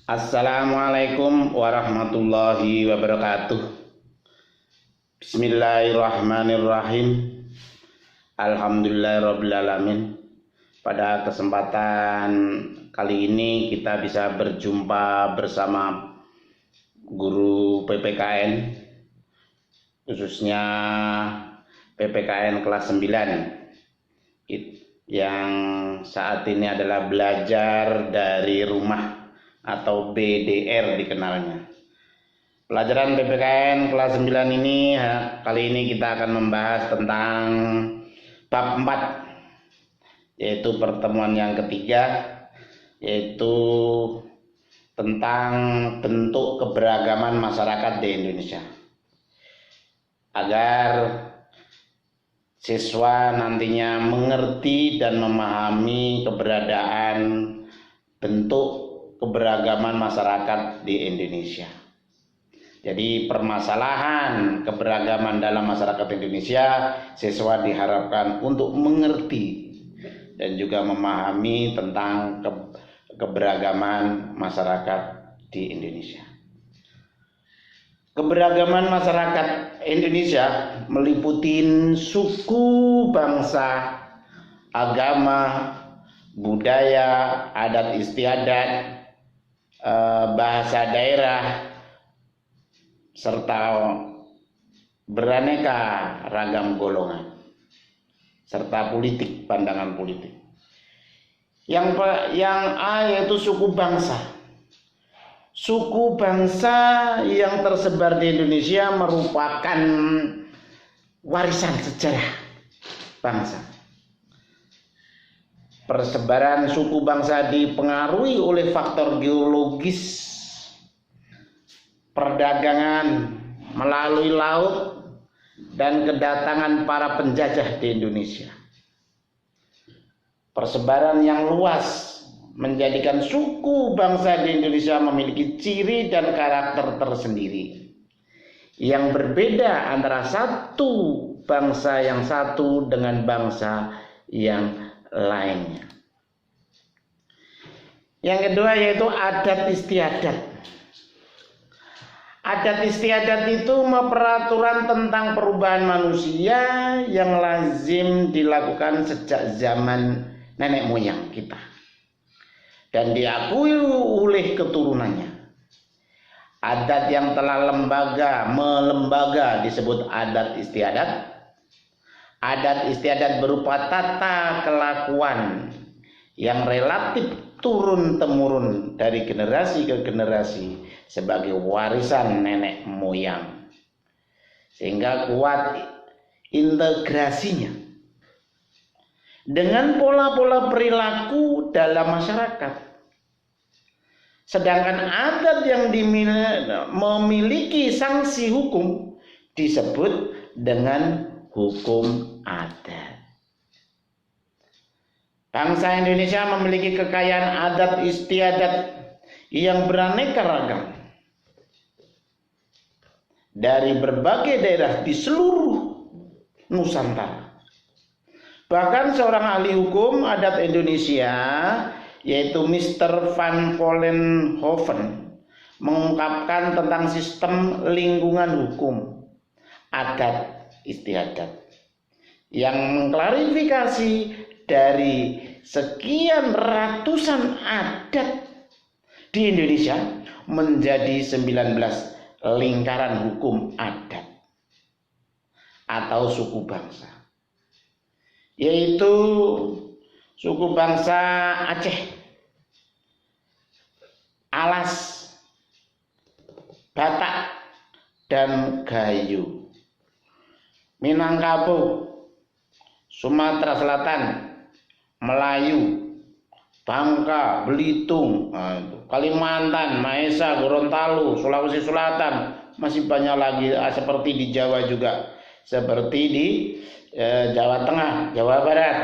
Assalamualaikum warahmatullahi wabarakatuh. Bismillahirrahmanirrahim. Alhamdulillahirrabbilalamin. Pada kesempatan kali ini kita bisa berjumpa bersama guru PPKN, khususnya PPKN kelas 9 yang saat ini adalah belajar dari rumah atau BDR dikenalnya. Pelajaran PPKN kelas 9 ini kali ini kita akan membahas tentang bab 4, yaitu pertemuan yang ketiga, yaitu tentang bentuk keberagaman masyarakat di Indonesia. Agar siswa nantinya mengerti dan memahami keberadaan bentuk keberagaman masyarakat di Indonesia. Jadi permasalahan keberagaman dalam masyarakat Indonesia, siswa diharapkan untuk mengerti dan juga memahami tentang keberagaman masyarakat di Indonesia. Keberagaman masyarakat Indonesia meliputi suku, bangsa, agama, budaya, adat istiadat, bahasa daerah, serta beraneka ragam golongan, serta politik, pandangan politik. Yang A yaitu suku bangsa. Suku bangsa yang tersebar di Indonesia merupakan warisan sejarah bangsa. Persebaran suku bangsa dipengaruhi oleh faktor geologis, perdagangan melalui laut, dan kedatangan para penjajah di Indonesia. Persebaran yang luas menjadikan suku bangsa di Indonesia memiliki ciri dan karakter tersendiri yang berbeda antara satu bangsa yang satu dengan bangsa yang lainnya. Yang kedua yaitu adat istiadat. Adat istiadat itu peraturan tentang perubahan manusia yang lazim dilakukan sejak zaman nenek moyang kita dan diakui oleh keturunannya. Adat yang telah melembaga disebut adat istiadat. Adat istiadat berupa tata kelakuan yang relatif turun-temurun dari generasi ke generasi sebagai warisan nenek moyang, sehingga kuat integrasinya dengan pola-pola perilaku dalam masyarakat. Sedangkan adat yang memiliki sanksi hukum disebut dengan hukum adat. Bangsa Indonesia memiliki kekayaan adat istiadat yang beraneka ragam dari berbagai daerah di seluruh Nusantara. Bahkan seorang ahli hukum adat Indonesia, yaitu Mr. Van Vollenhoven, mengungkapkan tentang sistem lingkungan hukum adat istiadat yang mengklarifikasi dari sekian ratusan adat di Indonesia menjadi 19 lingkaran hukum adat atau suku bangsa, yaitu suku bangsa Aceh, Alas, Batak, dan Gayo, Minangkabau, Sumatera Selatan, Melayu, Bangka, Belitung, Kalimantan, Maesa, Gorontalo, Sulawesi Selatan, masih banyak lagi seperti di Jawa juga, seperti di Jawa Tengah, Jawa Barat.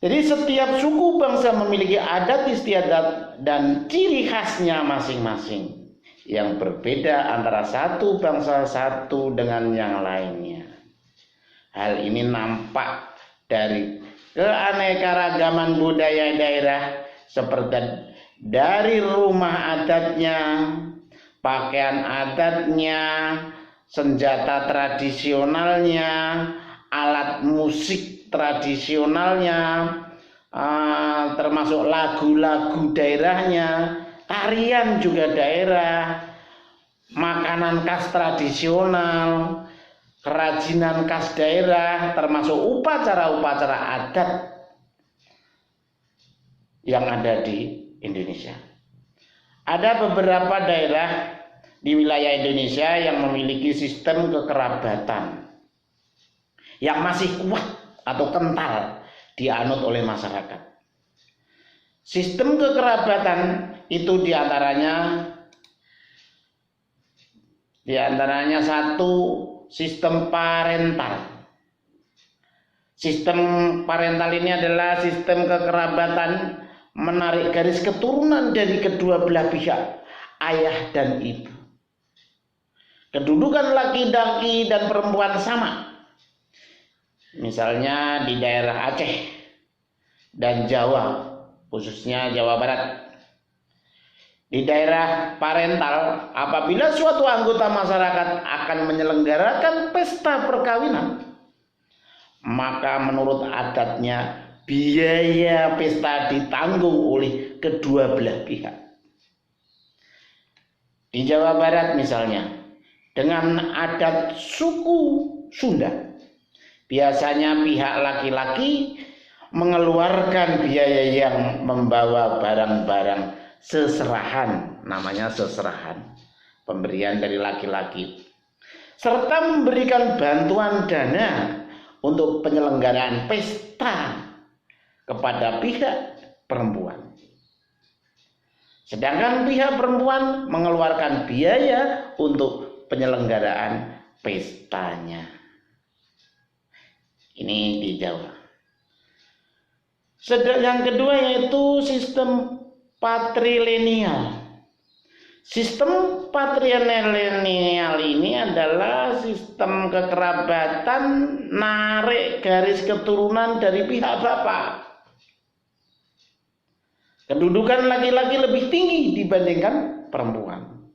Jadi setiap suku bangsa memiliki adat istiadat dan ciri khasnya masing-masing yang berbeda antara satu bangsa satu dengan yang lainnya. Hal ini nampak dari keanekaragaman budaya daerah seperti dari rumah adatnya, pakaian adatnya, senjata tradisionalnya, alat musik tradisionalnya, termasuk lagu-lagu daerahnya, tarian juga daerah, makanan khas tradisional, kerajinan khas daerah, termasuk upacara-upacara adat yang ada di Indonesia. Ada beberapa daerah di wilayah Indonesia yang memiliki sistem kekerabatan yang masih kuat atau kental dianut oleh masyarakat. Sistem kekerabatan itu diantaranya satu, sistem parental. Sistem parental ini adalah sistem kekerabatan menarik garis keturunan dari kedua belah pihak, ayah dan ibu. Kedudukan laki-laki dan perempuan sama. Misalnya di daerah Aceh dan Jawa, khususnya Jawa Barat. Di daerah parental, apabila suatu anggota masyarakat akan menyelenggarakan pesta perkawinan, maka menurut adatnya biaya pesta ditanggung oleh kedua belah pihak. Di Jawa Barat misalnya, dengan adat suku Sunda, biasanya pihak laki-laki mengeluarkan biaya yang membawa barang-barang seserahan, namanya seserahan, pemberian dari laki-laki, serta memberikan bantuan dana untuk penyelenggaraan pesta kepada pihak perempuan. Sedangkan pihak perempuan mengeluarkan biaya untuk penyelenggaraan pestanya. Ini di Jawa. Yang kedua yaitu sistem patrilineal. Sistem patrilineal ini adalah sistem kekerabatan narik garis keturunan dari pihak bapak. Kedudukan laki-laki lebih tinggi dibandingkan perempuan.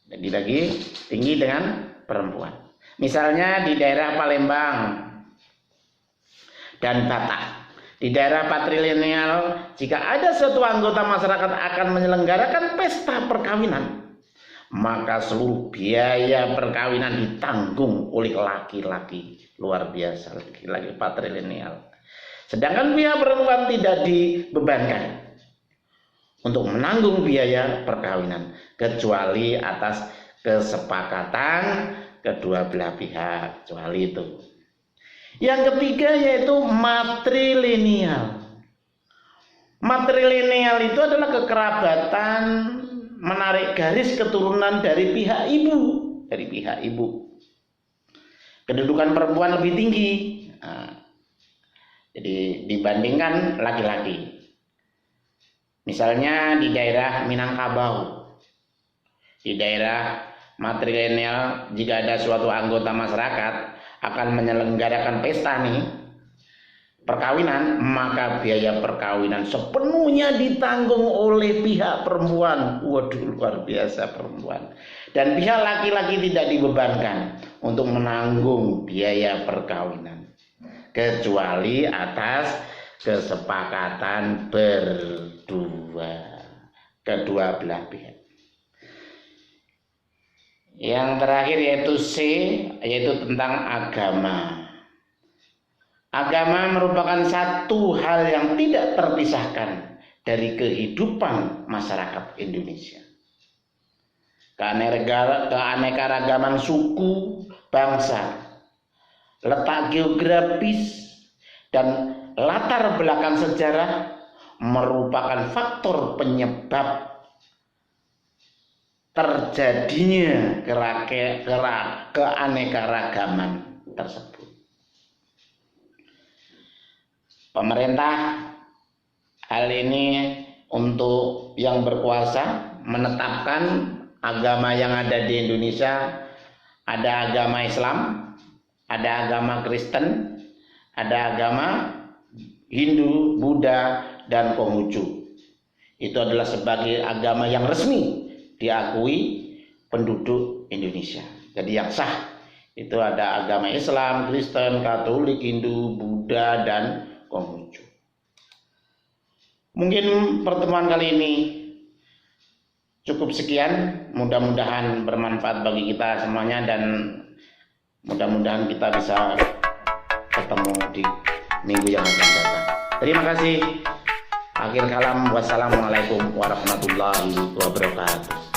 Jadi lagi tinggi dengan perempuan. Misalnya di daerah Palembang dan Batak. Di daerah patrilineal, jika ada suatu anggota masyarakat akan menyelenggarakan pesta perkawinan, maka seluruh biaya perkawinan ditanggung oleh laki-laki. Luar biasa, laki-laki patrilineal. Sedangkan pihak perempuan tidak dibebankan untuk menanggung biaya perkawinan, kecuali atas kesepakatan kedua belah pihak, kecuali itu. Yang ketiga yaitu matrilineal. Matrilineal itu adalah kekerabatan menarik garis keturunan dari pihak ibu. Kedudukan perempuan lebih tinggi. Jadi dibandingkan laki-laki. Misalnya di daerah Minangkabau. Di daerah matrilineal, jika ada suatu anggota masyarakat akan menyelenggarakan pesta perkawinan, maka biaya perkawinan sepenuhnya ditanggung oleh pihak perempuan. Waduh, luar biasa perempuan. Dan pihak laki-laki tidak dibebankan untuk menanggung biaya perkawinan, kecuali atas kesepakatan kedua belah pihak. Yang terakhir yaitu C, yaitu tentang agama. Agama merupakan satu hal yang tidak terpisahkan dari kehidupan masyarakat Indonesia. Keanekaragaman suku, bangsa, letak geografis, dan latar belakang sejarah merupakan faktor penyebab terjadinya keanekaragaman tersebut. Pemerintah hal ini untuk yang berkuasa menetapkan agama yang ada di Indonesia. Ada agama Islam, ada agama Kristen, ada agama Hindu, Buddha, dan Konghucu. itu adalah sebagai agama yang resmi diakui penduduk Indonesia. Jadi yang sah itu ada agama Islam, Kristen, Katolik, Hindu, Buddha, dan Konghucu. Mungkin pertemuan kali ini cukup sekian. Mudah-mudahan bermanfaat bagi kita semuanya, dan mudah-mudahan kita bisa ketemu di minggu yang akan datang. Terima kasih. Akhir kalam, wassalamualaikum warahmatullahi wabarakatuh.